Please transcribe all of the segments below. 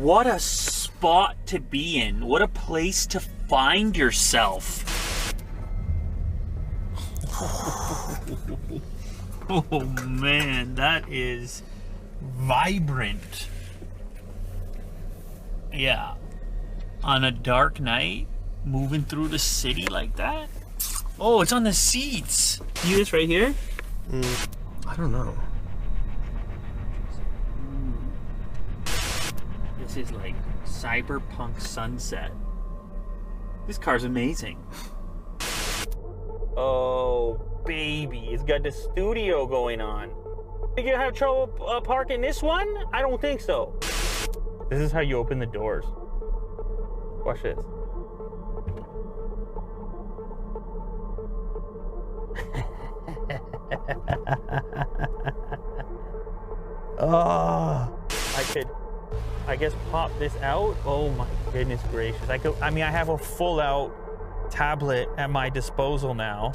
What a spot to be in. What a place to find yourself. Oh man, that is vibrant. Yeah. On a dark night, moving through the city like that. Oh, it's on the seats. See this right here? I don't know. This is like cyberpunk sunset. This car's amazing. Oh, baby, it's got the studio going on. Think you have trouble parking this one? I don't think so. This is how you open the doors. Watch this. Oh, I could, I guess, pop this out. Oh my goodness gracious. I mean, I have a full out tablet at my disposal now.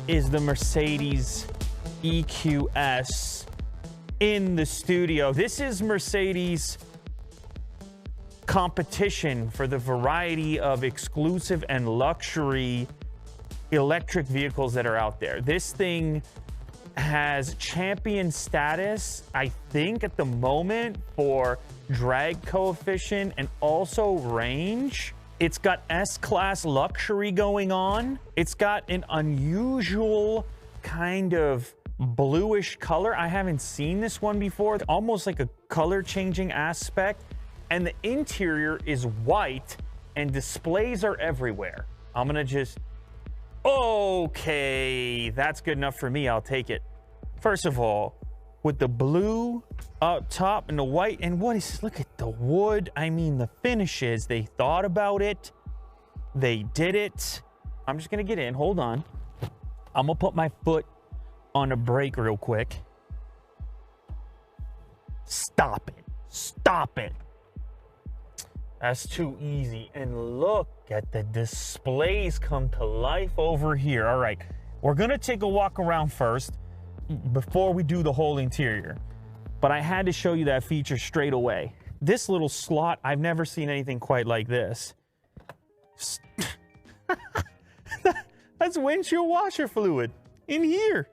Is the Mercedes EQS in the studio. This is Mercedes' competition for the variety of exclusive and luxury electric vehicles that are out there. This thing has champion status, I think, at the moment for drag coefficient and also range. It's got S-Class luxury going on. It's got an unusual kind of bluish color. I haven't seen this one before. Almost like a color changing aspect. And the interior is white and displays are everywhere. I'm gonna just, okay, that's good enough for me, I'll take it. First of all, with the blue up top and the white, and what is, look at the wood. I mean, the finishes, they thought about it. They did it. I'm just gonna get in, hold on. I'm gonna put my foot on the brake real quick. Stop it, stop it. That's too easy. And look at the displays come to life over here. All right, we're gonna take a walk around first before we do the whole interior, but I had to show you that feature straight away. This little slot, I've never seen anything quite like this. That's windshield washer fluid in here.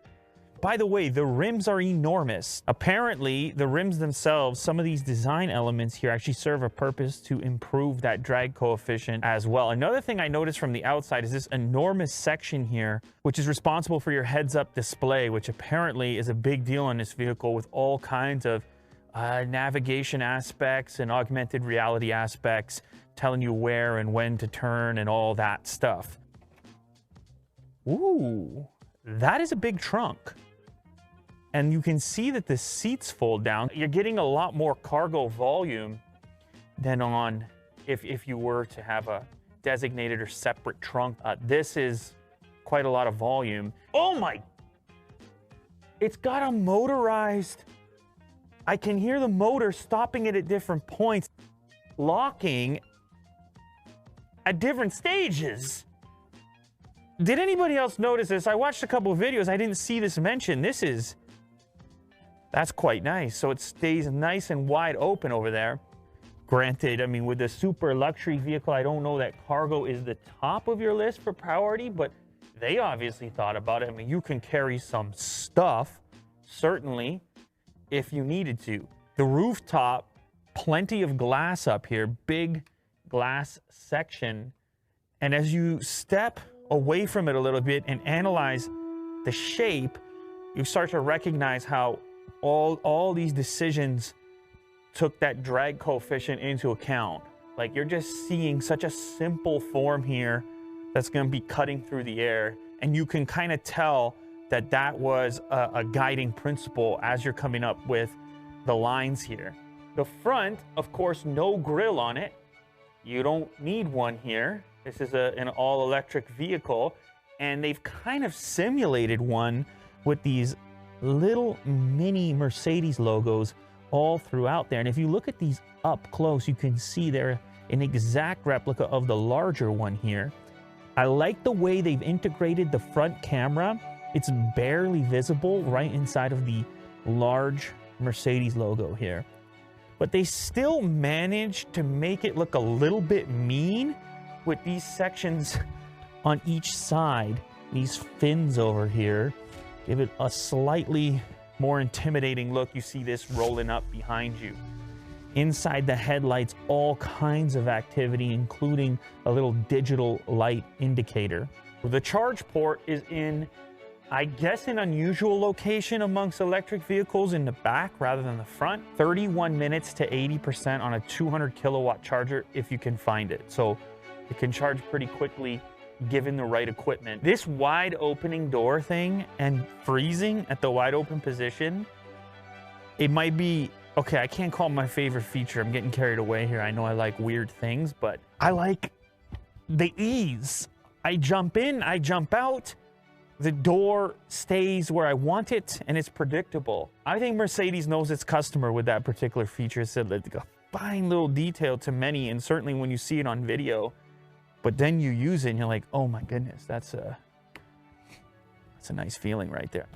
By the way, the rims are enormous. Apparently, the rims themselves, some of these design elements here actually serve a purpose to improve that drag coefficient as well. Another thing I noticed from the outside is this enormous section here, which is responsible for your heads-up display, which apparently is a big deal on this vehicle with all kinds of navigation aspects and augmented reality aspects, telling you where and when to turn and all that stuff. Ooh, that is a big trunk. And you can see that the seats fold down. You're getting a lot more cargo volume than on if you were to have a designated or separate trunk. This is quite a lot of volume. Oh my, it's got a motorized, I can hear the motor stopping it at different points, locking at different stages. Did anybody else notice this? I watched a couple of videos, I didn't see this mentioned. That's quite nice. So it stays nice and wide open over there. Granted, I mean, with a super luxury vehicle, I don't know that cargo is the top of your list for priority, but they obviously thought about it. I mean, you can carry some stuff, certainly, if you needed to. The rooftop, plenty of glass up here, big glass section. And as you step away from it a little bit and analyze the shape, you start to recognize how all these decisions took that drag coefficient into account. Like, you're just seeing such a simple form here that's going to be cutting through the air, and you can kind of tell that that was a guiding principle as you're coming up with the lines here. The front, of course, no grille on it. You don't need one here. This is an all-electric vehicle, and they've kind of simulated one with these little mini Mercedes logos all throughout there. And if you look at these up close, you can see they're an exact replica of the larger one here. I like the way they've integrated the front camera. It's barely visible right inside of the large Mercedes logo here. But they still managed to make it look a little bit mean with these sections on each side. These fins over here give it a slightly more intimidating look. You see this rolling up behind you. Inside the headlights, all kinds of activity, including a little digital light indicator. The charge port is in, I guess, an unusual location amongst electric vehicles, in the back rather than the front. 31 minutes to 80% on a 200 kilowatt charger if you can find it. So it can charge pretty quickly given the right equipment. This wide opening door thing and freezing at the wide open position, it might be, okay, I can't call it my favorite feature. I'm getting carried away here. I know I like weird things, but I like the ease. I jump in, I jump out. The door stays where I want it, and it's predictable. I think Mercedes knows its customer with that particular feature. It's like a fine little detail to many, and certainly when you see it on video, but then you use it and you're like, oh my goodness, that's a nice feeling right there.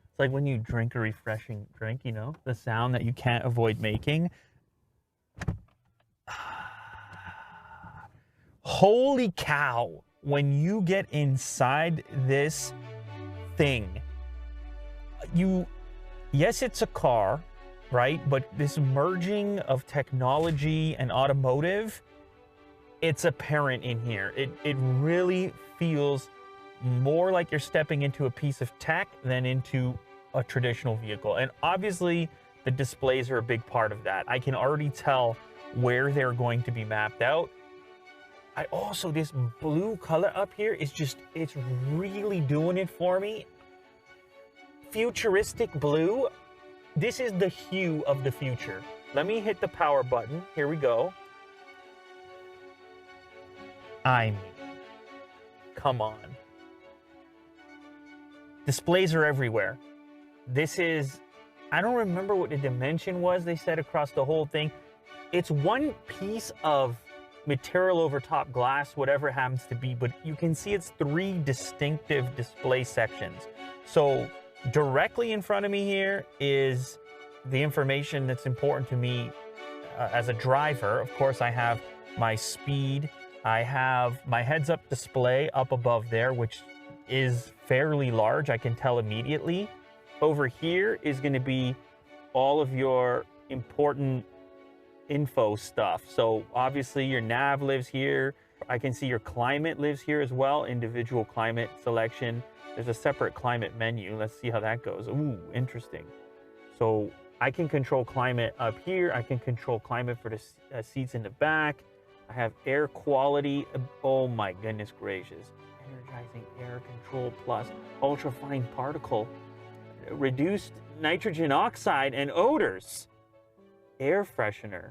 It's like when you drink a refreshing drink, you know, the sound that you can't avoid making. Holy cow, when you get inside this thing, yes, it's a car, right? But this merging of technology and automotive, it's apparent in here. It really feels more like you're stepping into a piece of tech than into a traditional vehicle. And obviously, the displays are a big part of that. I can already tell where they're going to be mapped out. I also, this blue color up here is just, it's really doing it for me. Futuristic blue. This is the hue of the future. Let me hit the power button. Here we go. I mean, come on. Displays are everywhere. This is, I don't remember what the dimension was they said across the whole thing. It's one piece of material over top glass, whatever it happens to be, but you can see it's 3 distinctive display sections. So directly in front of me here is the information that's important to me as a driver. Of course, I have my speed. I have my heads-up display up above there, which is fairly large. I can tell immediately. Over here is going to be all of your important info stuff. So obviously your nav lives here. I can see your climate lives here as well. Individual climate selection. There's a separate climate menu. Let's see how that goes. Ooh, interesting. So I can control climate up here. I can control climate for the seats in the back. I have air quality. Oh my goodness gracious. Energizing air control plus ultrafine particle. Reduced nitrogen oxide and odors. Air freshener.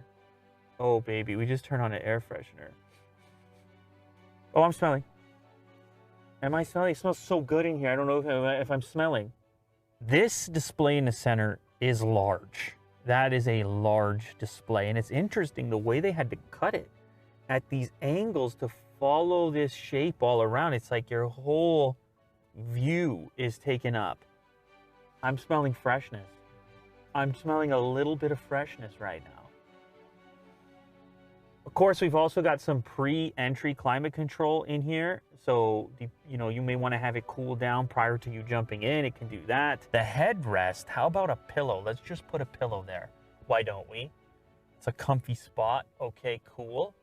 Oh baby, we just turned on an air freshener. Oh, I'm smelling. Am I smelling? It smells so good in here. I don't know if I'm smelling. This display in the center is large. That is a large display. And it's interesting the way they had to cut it at these angles to follow this shape all around. It's like your whole view is taken up. I'm smelling freshness. I'm smelling a little bit of freshness right now. Of course, we've also got some pre-entry climate control in here. So, you know, you may want to have it cool down prior to you jumping in. It can do that. The headrest, how about a pillow? Let's just put a pillow there. Why don't we? It's a comfy spot. Okay, cool.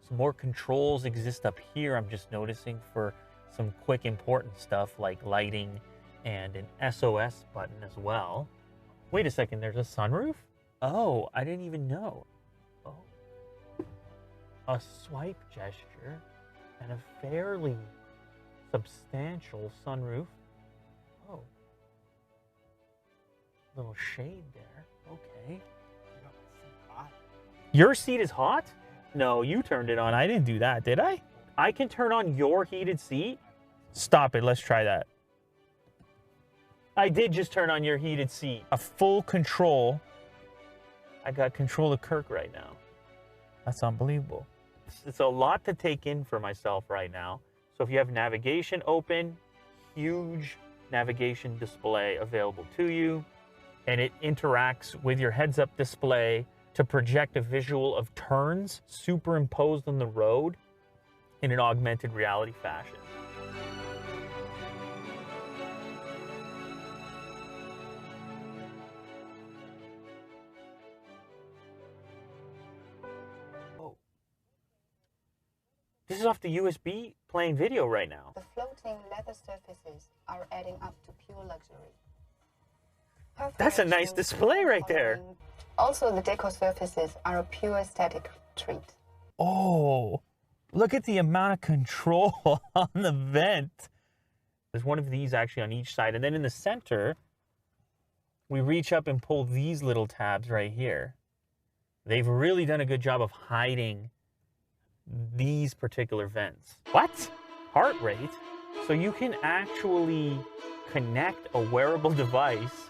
Some more controls exist up here, I'm just noticing, for some quick important stuff like lighting and an SOS button as well. Wait a second, there's a sunroof? Oh, I didn't even know. Oh. A swipe gesture and a fairly substantial sunroof. Oh. Little shade there. Okay. Your seat is hot? No, you turned it on. I didn't do that, did I? I can turn on your heated seat? Stop it. Let's try that. I did just turn on your heated seat. A full control. I got control of Kirk right now. That's unbelievable. It's a lot to take in for myself right now. So if you have navigation open, huge navigation display available to you, and it interacts with your heads-up display to project a visual of turns superimposed on the road in an augmented reality fashion. Oh. This is off the USB playing video right now. The floating leather surfaces are adding up to pure luxury. That's a nice display right there. Also, the decor surfaces are a pure aesthetic treat. Oh, look at the amount of control on the vent. There's one of these actually on each side. And then in the center, we reach up and pull these little tabs right here. They've really done a good job of hiding these particular vents. What? Heart rate? So you can actually connect a wearable device,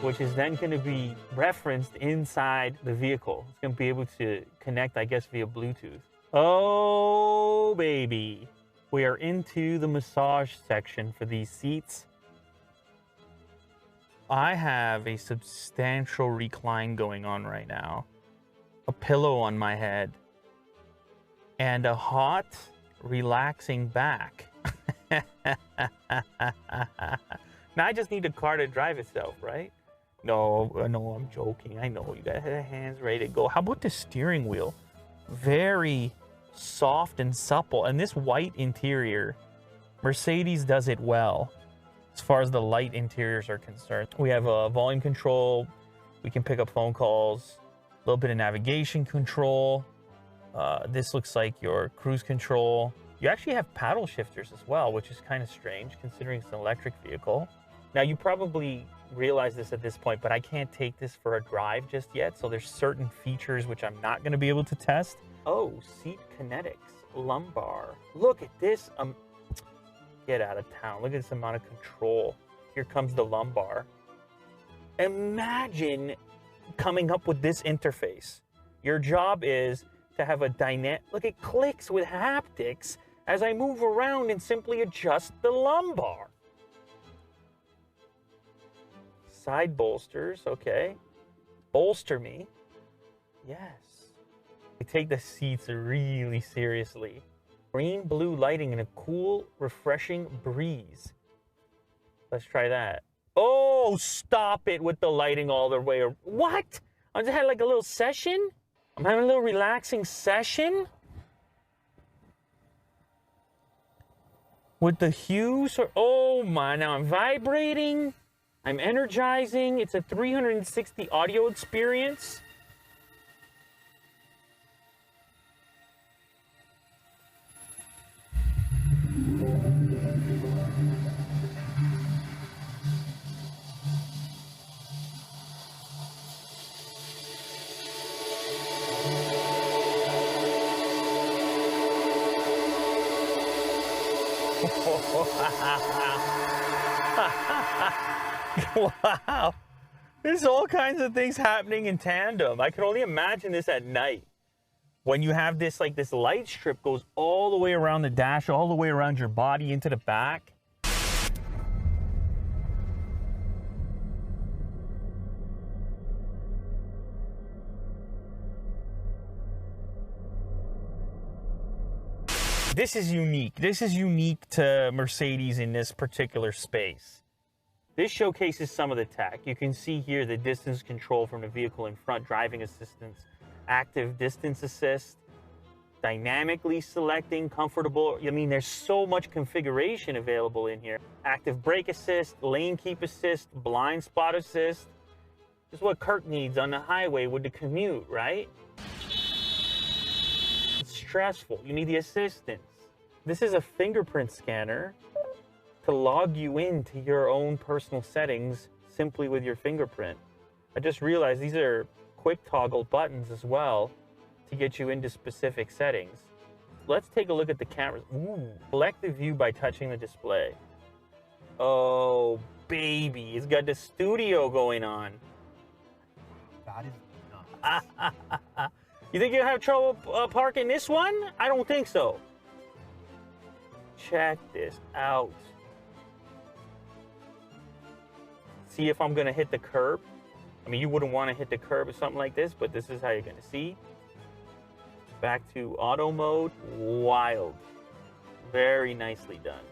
which is then going to be referenced inside the vehicle. It's going to be able to connect, I guess, via Bluetooth. Oh, baby. We are into the massage section for these seats. I have a substantial recline going on right now. A pillow on my head. And a hot, relaxing back. Now I just need a car to drive itself, right? No, I'm joking. I know you guys have hands ready to go. How about the steering wheel? Very soft and supple. And this white interior, Mercedes does it well as far as the light interiors are concerned. We have a volume control. We can pick up phone calls. A little bit of navigation control. This looks like your cruise control. You actually have paddle shifters as well, which is kind of strange considering it's an electric vehicle. Now, you probably realize this at this point, but I can't take this for a drive just yet. So there's certain features which I'm not going to be able to test. Oh, seat kinetics, lumbar. Look at this. Get out of town. Look at this amount of control. Here comes the lumbar. Imagine coming up with this interface. Your job is to have a dynamic, look, it clicks with haptics as I move around and simply adjust the lumbar. Side bolsters, okay. Bolster me. Yes. I take the seats really seriously. Green blue lighting and a cool, refreshing breeze. Let's try that. Oh, stop it with the lighting all the way. What? I just had like a little session? I'm having a little relaxing session? With the hues? Oh my, now I'm vibrating. I'm energizing. It's a 360 audio experience. Wow. There's all kinds of things happening in tandem. I can only imagine this at night. When you have this, like this light strip goes all the way around the dash, all the way around your body into the back. This is unique. This is unique to Mercedes in this particular space. This showcases some of the tech. You can see here the distance control from the vehicle in front, driving assistance, active distance assist. dynamically selecting, comfortable. I mean, there's so much configuration available in here. Active brake assist, lane keep assist, blind spot assist. Just what Kirk needs on the highway with the commute, right? It's stressful. You need the assistance. This is a fingerprint scanner to log you into your own personal settings simply with your fingerprint. I just realized these are quick toggle buttons as well to get you into specific settings. Let's take a look at the cameras. Ooh, select the view by touching the display. Oh, baby, it's got the studio going on. That is nuts. You think you'll have trouble parking this one? I don't think so. Check this out. See if I'm gonna hit the curb. I mean, you wouldn't want to hit the curb or something like this, but this is how you're gonna see. Back to auto mode. Wild. Very nicely done.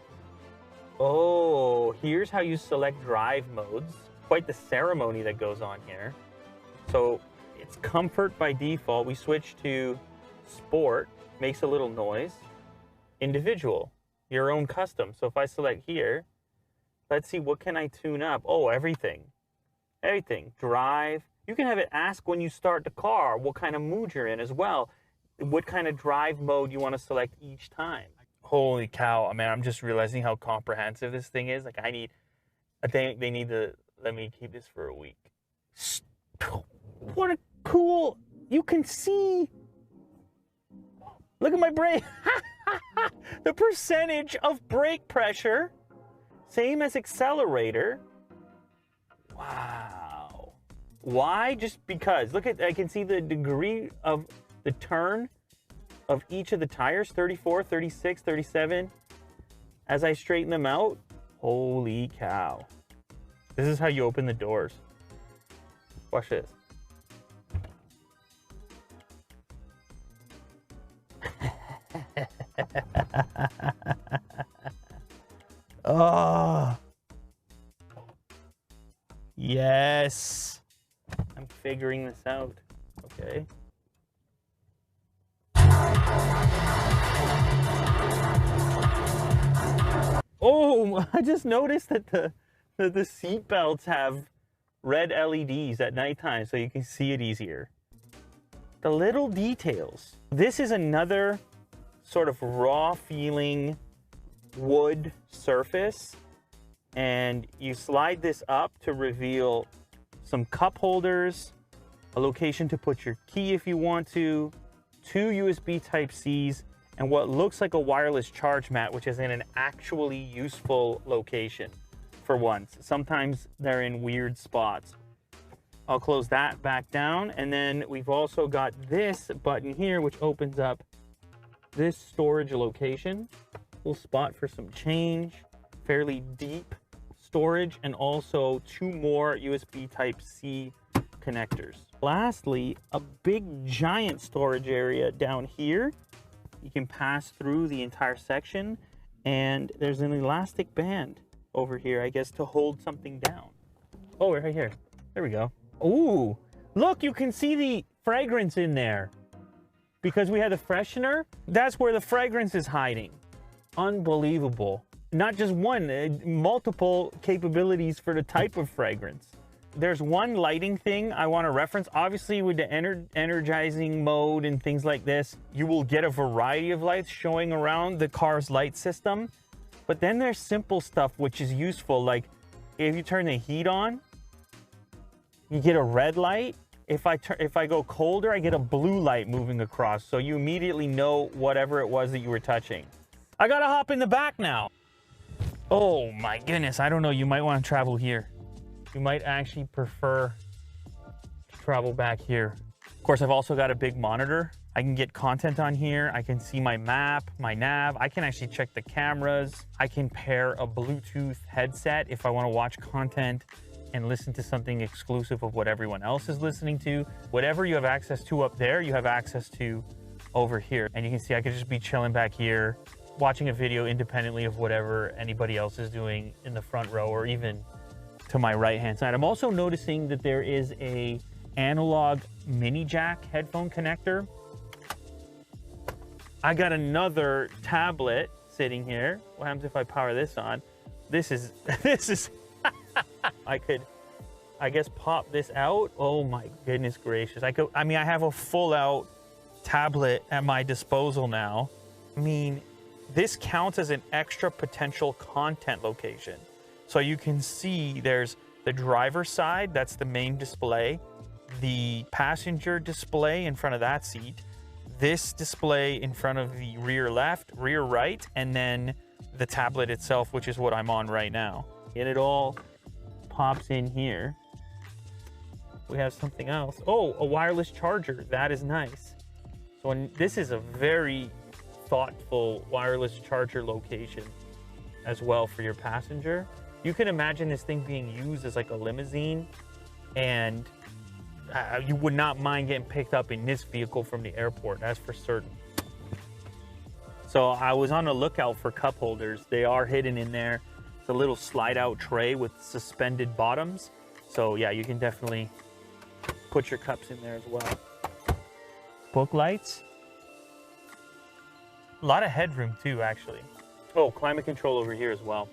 Oh, here's how you select drive modes. Quite the ceremony that goes on here. So it's comfort by default. We switch to sport, makes a little noise. Individual, your own custom. So if I select here, let's see, what can I tune up? Oh, everything. Everything. Drive. You can have it ask when you start the car what kind of mood you're in as well. What kind of drive mode you want to select each time. Holy cow, man, I'm just realizing how comprehensive this thing is. Like, I think they need to let me keep this for a week. What a cool, you can see. Look at my brake. The percentage of brake pressure, same as accelerator. Wow. Why? Just because. Look at, I can see the degree of the turn of each of the tires, 34, 36, 37. As I straighten them out, holy cow. This is how you open the doors. Watch this. Oh. Yes. I'm figuring this out. Okay. Oh, I just noticed that the seat belts have red LEDs at nighttime so you can see it easier. The little details. This is another sort of raw feeling wood surface, and you slide this up to reveal some cup holders, a location to put your key if you want to, 2 USB Type-Cs, and what looks like a wireless charge mat, which is in an actually useful location for once. Sometimes they're in weird spots. I'll close that back down, and then we've also got this button here, which opens up this storage location. Little spot for some change, fairly deep storage, and also 2 more USB Type-C connectors. Lastly, a big giant storage area down here. You can pass through the entire section, and there's an elastic band over here, I guess, to hold something down. Oh, right here. There we go. Ooh, look, you can see the fragrance in there. Because we had the freshener, that's where the fragrance is hiding. Unbelievable. Not just one, multiple capabilities for the type of fragrance. There's one lighting thing I want to reference. Obviously, with the energizing mode and things like this, you will get a variety of lights showing around the car's light system. But then there's simple stuff which is useful, like if you turn the heat on, you get a red light. If I go colder, I get a blue light moving across, so you immediately know whatever it was that you were touching. I gotta hop in the back now. Oh my goodness, I don't know, you might want to travel here. You might actually prefer to travel back here. Of course, I've also got a big monitor. I can get content on here. I can see my map, my nav. I can actually check the cameras. I can pair a Bluetooth headset if I want to watch content and listen to something exclusive of what everyone else is listening to. Whatever you have access to up there, you have access to over here. And you can see I could just be chilling back here, watching a video independently of whatever anybody else is doing in the front row or even to my right-hand side. I'm also noticing that there is a analog mini jack headphone connector. I got another tablet sitting here. What happens if I power this on? This is, this is, I could, I guess, pop this out. Oh my goodness gracious. I mean, I have a full out tablet at my disposal now. I mean, this counts as an extra potential content location. So you can see there's the driver's side, that's the main display, the passenger display in front of that seat, this display in front of the rear left, rear right, and then the tablet itself, which is what I'm on right now. And it all pops in here. We have something else. Oh, a wireless charger. That is nice. So this is a very thoughtful wireless charger location as well for your passenger. You can imagine this thing being used as like a limousine, and you would not mind getting picked up in this vehicle from the airport, that's for certain. So I was on the lookout for cup holders. They are hidden in there. It's a little slide out tray with suspended bottoms. So yeah, you can definitely put your cups in there as well. Book lights. A lot of headroom too, actually. Oh, climate control over here as well.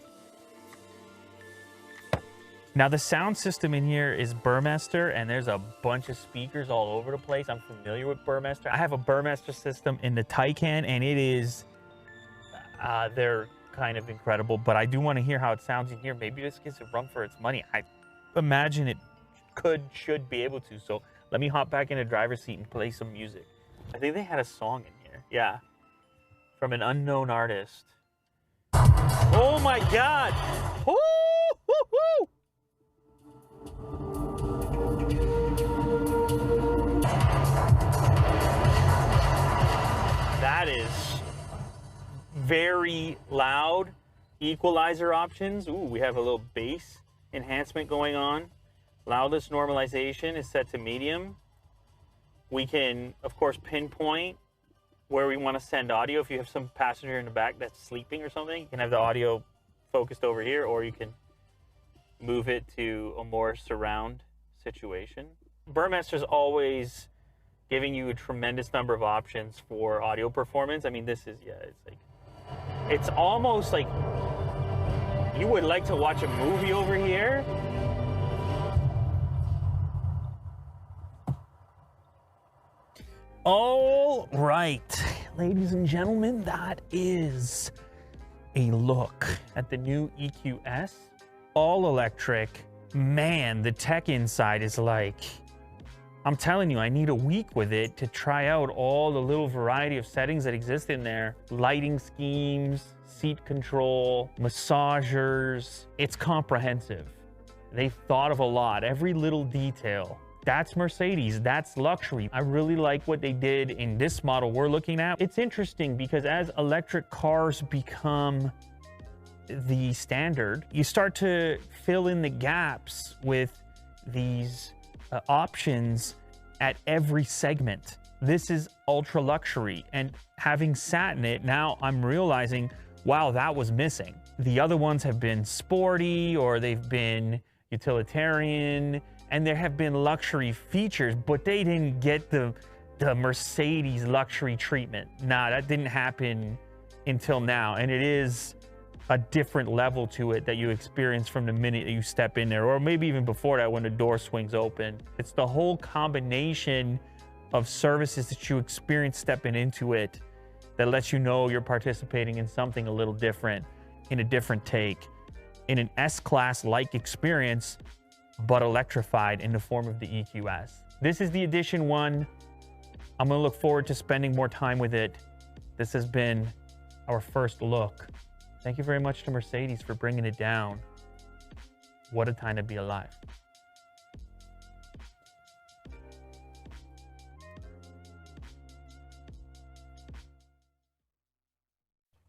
Now the sound system in here is Burmester, and there's a bunch of speakers all over the place. I'm familiar with Burmester. I have a Burmester system in the Taycan, and it is, they're kind of incredible, but I do want to hear how it sounds in here. Maybe this gets a run for its money. I imagine it should be able to. So let me hop back in the driver's seat and play some music. I think they had a song in here. Yeah. From an unknown artist. Oh my God. Woo! Woo-hoo! That is very loud. Equalizer options. Ooh, we have a little bass enhancement going on. Loudness normalization is set to medium. We can, of course, pinpoint where we want to send audio. If you have some passenger in the back that's sleeping or something, you can have the audio focused over here, or you can move it to a more surround situation. Burmester's always giving you a tremendous number of options for audio performance. I mean, this is, yeah, it's like, it's almost like you would like to watch a movie over here. All right, ladies and gentlemen, that is a look at the new EQS. All electric. Man, the tech inside is like, I'm telling you, I need a week with it to try out all the little variety of settings that exist in there. Lighting schemes, seat control, massagers. It's comprehensive. They've thought of a lot, every little detail. That's Mercedes, that's luxury. I really like what they did in this model we're looking at. It's interesting because as electric cars become the standard, you start to fill in the gaps with these options at every segment. This is ultra luxury, and having sat in it, now I'm realizing, wow, that was missing. The other ones have been sporty, or they've been utilitarian, and there have been luxury features, but they didn't get the Mercedes luxury treatment. Nah, that didn't happen until now, and it is a different level to it that you experience from the minute that you step in there, or maybe even before that when the door swings open. It's the whole combination of services that you experience stepping into it that lets you know you're participating in something a little different, in a different take, in an S-Class-like experience, but electrified in the form of the EQS. This is the Edition 1. I'm gonna look forward to spending more time with it. This has been our first look. Thank you very much to Mercedes for bringing it down. What a time to be alive.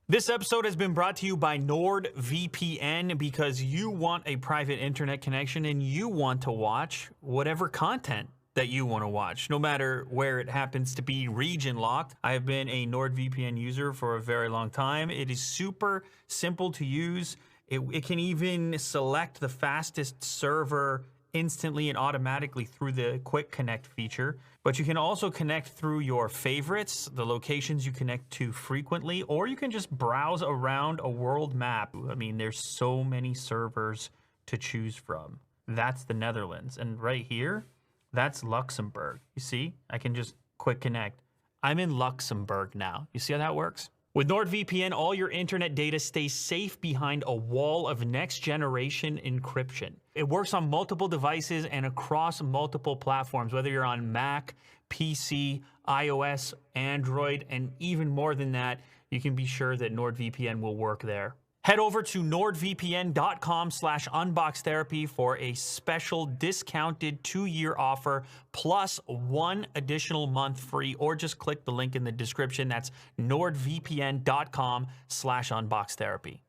This episode has been brought to you by NordVPN, because you want a private internet connection and you want to watch whatever content that you want to watch, no matter where it happens to be region locked. I have been a NordVPN user for a very long time. It is super simple to use. It can even select the fastest server instantly and automatically through the quick connect feature, but you can also connect through your favorites, the locations you connect to frequently, or you can just browse around a world map. I mean, there's so many servers to choose from. That's the Netherlands. And right here, that's Luxembourg. You see, I can just quick connect. I'm in Luxembourg now. You see how that works? With NordVPN, all your internet data stays safe behind a wall of next-generation encryption. It works on multiple devices and across multiple platforms, whether you're on Mac, PC, iOS, Android, and even more than that, you can be sure that NordVPN will work there. Head over to nordvpn.com/unboxtherapy for a special discounted 2-year offer plus 1 additional month free, or just click the link in the description. That's nordvpn.com/unboxtherapy.